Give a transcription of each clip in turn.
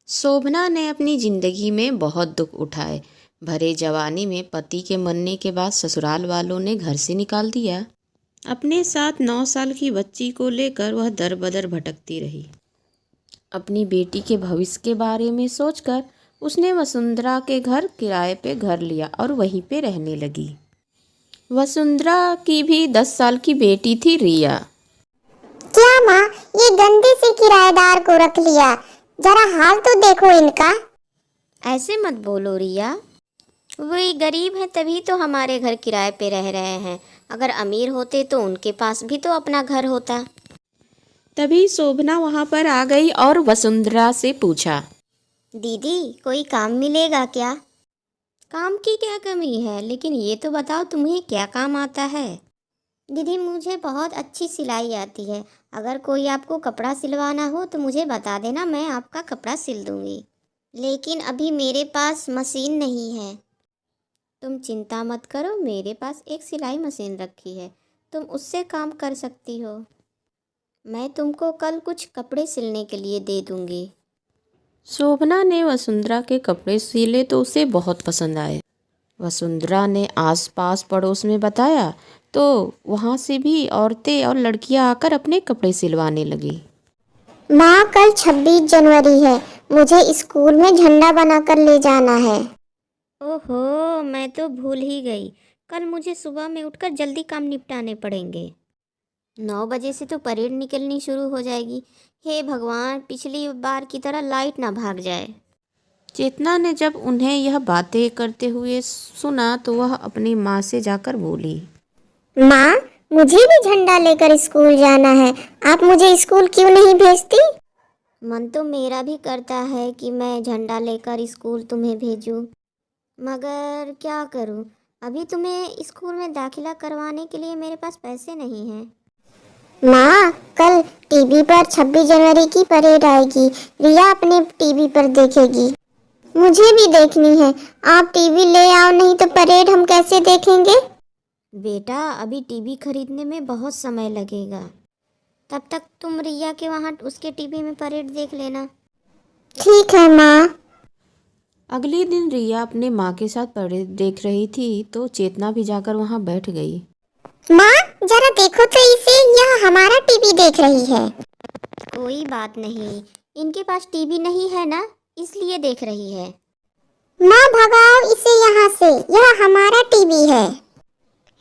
शोभना ने अपनी जिंदगी में बहुत दुख उठाए। भरे जवानी में पति के मरने के बाद ससुराल वालों ने घर से निकाल दिया। अपने साथ 9 साल की बच्ची को लेकर वह दर बदर भटकती रही। अपनी बेटी के भविष्य के बारे में सोचकर उसने वसुंधरा के घर किराए पे घर लिया और वहीं पे रहने लगी। वसुंधरा की भी 10 साल की बेटी थी, रिया। क्या माँ, ये गंदे से किराएदार को रख लिया? जरा हाल तो देखो इनका। ऐसे मत बोलो रिया, वही गरीब हैं तभी तो हमारे घर किराए पे रह रहे हैं। अगर अमीर होते तो उनके पास भी तो अपना घर होता। तभी शोभना वहाँ पर आ गई और वसुंधरा से पूछा, दीदी कोई काम मिलेगा क्या? काम की क्या कमी है, लेकिन ये तो बताओ तुम्हें क्या काम आता है? दीदी मुझे बहुत अच्छी सिलाई आती है। अगर कोई आपको कपड़ा सिलवाना हो तो मुझे बता देना, मैं आपका कपड़ा सिल दूंगी। लेकिन अभी मेरे पास मशीन नहीं है। तुम चिंता मत करो, मेरे पास एक सिलाई मशीन रखी है, तुम उससे काम कर सकती हो। मैं तुमको कल कुछ कपड़े सिलने के लिए दे दूंगी। शोभना ने वसुंधरा के कपड़े सिले तो उसे बहुत पसंद आए। वसुंधरा ने आसपास पड़ोस में बताया तो वहाँ से भी औरतें और लड़कियाँ आकर अपने कपड़े सिलवाने लगी। माँ, कल 26 जनवरी है, मुझे स्कूल में झंडा बनाकर ले जाना है। ओहो, मैं तो भूल ही गई। कल मुझे सुबह में उठकर जल्दी काम निपटाने पड़ेंगे। 9 बजे से तो परेड निकलनी शुरू हो जाएगी। हे भगवान, पिछली बार की तरह लाइट ना भाग जाए। चेतना ने जब उन्हें यह बातें करते हुए सुना तो वह अपनी माँ से जाकर बोली, माँ, मुझे भी झंडा लेकर स्कूल जाना है। आप मुझे स्कूल क्यों नहीं भेजती? मन तो मेरा भी करता है कि मैं झंडा लेकर स्कूल तुम्हें भेजूं, मगर क्या करूं? अभी तुम्हें स्कूल में दाखिला करवाने के लिए मेरे पास पैसे नहीं हैं। माँ, कल टीवी पर 26 जनवरी की परेड आएगी। रिया अपने टीवी पर देखेगी। मुझे भी देखनी है। आप टीवी ले आओ, नहीं तो परेड हम कैसे देखेंगे? बेटा, अभी टीवी खरीदने में बहुत समय लगेगा। तब तक तुम रिया के वहाँ उसके टीवी में परेड देख लेना। ठीक है माँ। अगले दिन रिया अपने माँ के साथ परेड देख रही थी तो चेतना भी जाकर वहाँ बैठ गई। माँ, जरा देखो तो इसे, यह हमारा टीवी देख रही है। कोई बात नहीं, इनके पास टीवी नहीं है ना, इसलिए देख रही है। माँ, भगाओ इसे यहाँ से, यह हमारा टीवी है।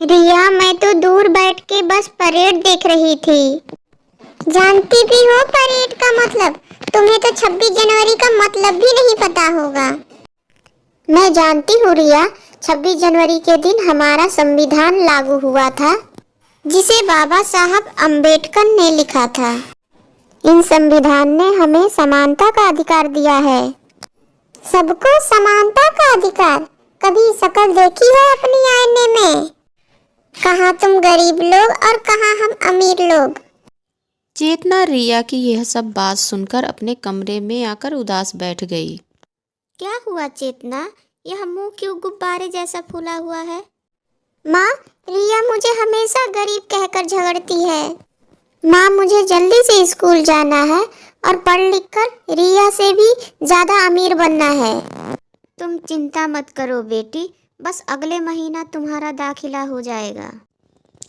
रिया, मैं तो दूर बैठ के बस परेड देख रही थी। जानती भी हो परेड का मतलब? तुम्हें तो 26 जनवरी का मतलब भी नहीं पता होगा। मैं जानती हूँ रिया, 26 जनवरी के दिन हमारा संविधान लागू हुआ था, जिसे बाबा साहब अम्बेडकर ने लिखा था। इन संविधान ने हमें समानता का अधिकार दिया है। सबको समानता का अधिकार? कभी शक्ल देखी है अपनी आईने में? कहाँ तुम गरीब लोग और कहाँ हम अमीर लोग। चेतना रिया की यह सब बात सुनकर अपने कमरे में आकर उदास बैठ गई। क्या हुआ चेतना, यह मुंह क्यों गुब्बारे जैसा फूला हुआ है? माँ, रिया मुझे हमेशा गरीब कहकर झगड़ती है। माँ, मुझे जल्दी से स्कूल जाना है और पढ़ लिख कर रिया से भी ज्यादा अमीर बनना है। तुम चिंता मत करो बेटी, बस अगले महीना तुम्हारा दाखिला हो जाएगा।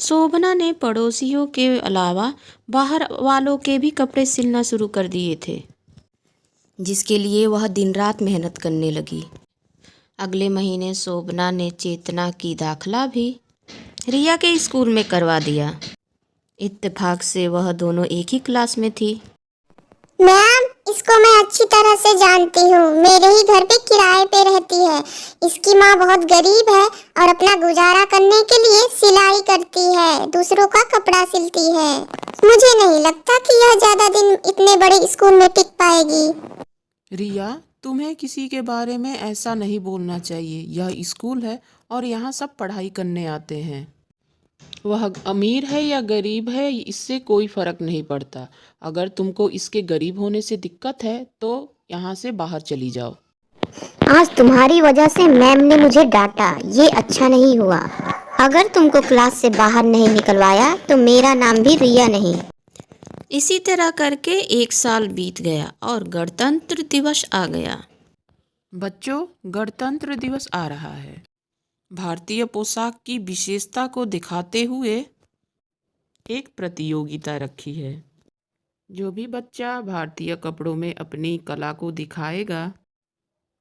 शोभना ने पड़ोसियों के अलावा बाहर वालों के भी कपड़े सिलना शुरू कर दिए थे, जिसके लिए वह दिन रात मेहनत करने लगी। अगले महीने शोभना ने चेतना की दाखिला भी रिया के स्कूल में करवा दिया। इत्तेफाक से वह दोनों एक ही क्लास में थी। मैम, इसको मैं अच्छी तरह से जानती हूँ। मेरे ही घर पे किराए पे रहती है। इसकी माँ बहुत गरीब है और अपना गुजारा करने के लिए सिलाई करती है, दूसरों का कपड़ा सिलती है। मुझे नहीं लगता कि यह ज्यादा दिन इतने बड़े स्कूल में टिक पाएगी। रिया, तुम्हें किसी के बारे में ऐसा नहीं बोलना चाहिए। यह स्कूल है और यहाँ सब पढ़ाई करने आते हैं। वह अमीर है या गरीब है, इससे कोई फर्क नहीं पड़ता। अगर तुमको इसके गरीब होने से दिक्कत है तो यहाँ से बाहर चली जाओ। आज तुम्हारी वजह से मैम ने मुझे डांटा, ये अच्छा नहीं हुआ। अगर तुमको क्लास से बाहर नहीं निकलवाया तो मेरा नाम भी रिया नहीं। इसी तरह करके 1 साल बीत गया और गणतंत्र दिवस आ गया। बच्चों, गणतंत्र दिवस आ रहा है। भारतीय पोशाक की विशेषता को दिखाते हुए एक प्रतियोगिता रखी है। जो भी बच्चा भारतीय कपड़ों में अपनी कला को दिखाएगा,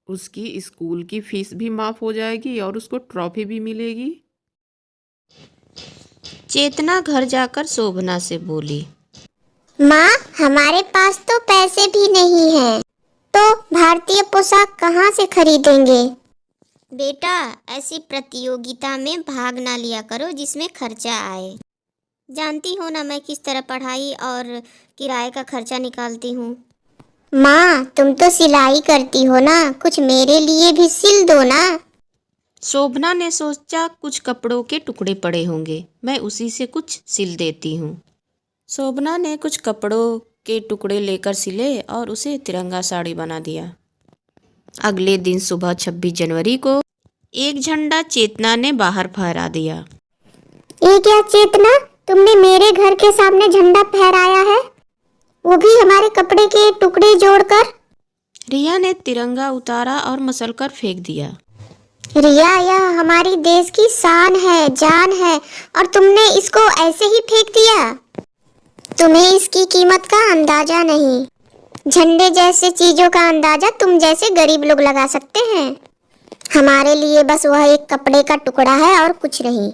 उसकी स्कूल की फीस भी माफ़ हो जाएगी और उसको ट्रॉफी भी मिलेगी। चेतना घर जाकर शोभना से बोली, माँ, हमारे पास तो पैसे भी नहीं हैं, तो भारतीय पोशाक कहाँ से खरीदेंगे? बेटा, ऐसी प्रतियोगिता में भाग ना लिया करो जिसमें खर्चा आए। जानती हो ना मैं किस तरह पढ़ाई और किराए का खर्चा निकालती हूँ। माँ, तुम तो सिलाई करती हो ना, कुछ मेरे लिए भी सिल दो ना। शोभना ने सोचा कुछ कपड़ों के टुकड़े पड़े होंगे, मैं उसी से कुछ सिल देती हूँ। शोभना ने कुछ कपड़ों के टुकड़े लेकर सिले और उसे तिरंगा साड़ी बना दिया। अगले दिन सुबह 26 जनवरी को एक झंडा चेतना ने बाहर फहरा दिया। ये क्या चेतना, तुमने मेरे घर के सामने झंडा फहराया है, वो भी हमारे कपड़े के टुकड़े जोड़कर? रिया ने तिरंगा उतारा और मसलकर फेंक दिया। रिया, यह हमारी देश की शान है, जान है, और तुमने इसको ऐसे ही फेंक दिया। तुम्हें इसकी कीमत का अंदाजा नहीं। झंडे जैसे चीजों का अंदाजा तुम जैसे गरीब लोग लगा सकते हैं। हमारे लिए बस वह एक कपड़े का टुकड़ा है और कुछ नहीं।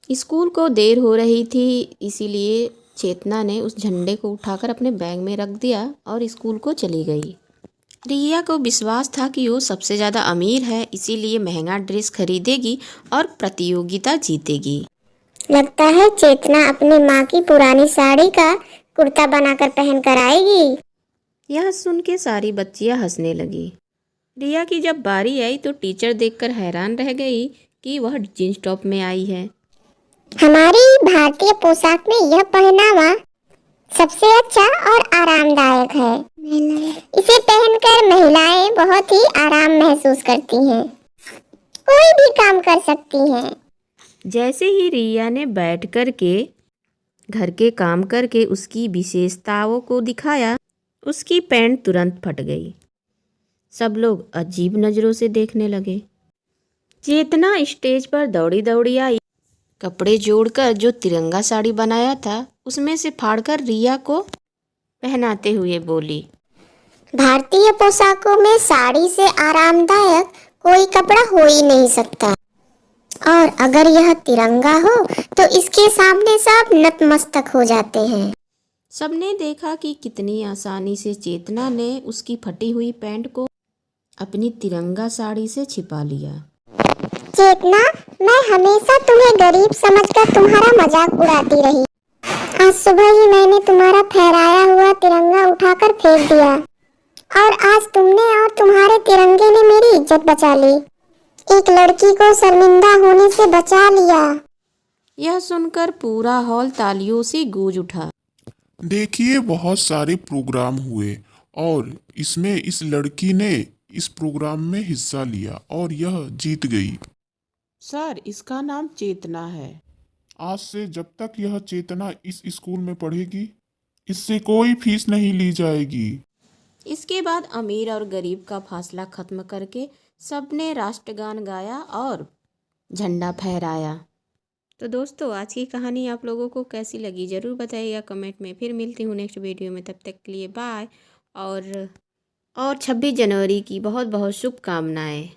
स्कूल को देर हो रही थी, इसीलिए चेतना ने उस झंडे को उठाकर अपने बैग में रख दिया और स्कूल को चली गई। रिया को विश्वास था कि वो सबसे ज़्यादा अमीर है, इसीलिए महंगा ड्रेस खरीदेगी और प्रतियोगिता जीतेगी। लगता है चेतना अपनी माँ की पुरानी साड़ी का कुर्ता बनाकर पहन कर आएगी। यह सुन के सारी बच्चियां हंसने लगी। रिया की जब बारी आई तो टीचर देखकर हैरान रह गई कि वह जींस टॉप में आई है। हमारी भारतीय पोशाक में यह पहनावा सबसे अच्छा और आरामदायक है। इसे पहनकर महिलाएं बहुत ही आराम महसूस करती हैं, कोई भी काम कर सकती हैं। जैसे ही रिया ने बैठ कर के घर के काम करके उसकी विशेषताओं को दिखाया, उसकी पैंट तुरंत फट गई। सब लोग अजीब नज़रों से देखने लगे। चेतना स्टेज पर दौड़ी दौड़ी आई, कपड़े जोड़कर जो तिरंगा साड़ी बनाया था उसमें से फाड़कर रिया को पहनाते हुए बोली, भारतीय पोशाकों में साड़ी से आरामदायक कोई कपड़ा हो ही नहीं सकता, और अगर यह तिरंगा हो तो इसके सामने सब नतमस्तक हो जाते हैं। सबने देखा कि कितनी आसानी से चेतना ने उसकी फटी हुई पैंट को अपनी तिरंगा साड़ी से छिपा लिया। चेतना, मैं हमेशा तुम्हें गरीब समझकर तुम्हारा मजाक उड़ाती रही। आज सुबह ही मैंने तुम्हारा फहराया हुआ तिरंगा उठाकर फेंक दिया, और आज तुमने और तुम्हारे तिरंगे ने मेरी इज्जत बचा ली। एक लड़की को शर्मिंदा होने से बचा लिया। यह सुनकर पूरा हॉल तालियों से गूंज उठा। देखिए, बहुत सारे प्रोग्राम हुए और इसमें इस लड़की ने इस प्रोग्राम में हिस्सा लिया और यह जीत गई। सर, इसका नाम चेतना है। आज से जब तक यह चेतना इस स्कूल में पढ़ेगी, इससे कोई फीस नहीं ली जाएगी। इसके बाद अमीर और गरीब का फासला खत्म करके सबने राष्ट्रगान गाया और झंडा फहराया। तो दोस्तों, आज की कहानी आप लोगों को कैसी लगी ज़रूर बताइएगा कमेंट में। फिर मिलती हूँ नेक्स्ट वीडियो में, तब तक के लिए बाय। और 26 जनवरी की बहुत बहुत शुभकामनाएं।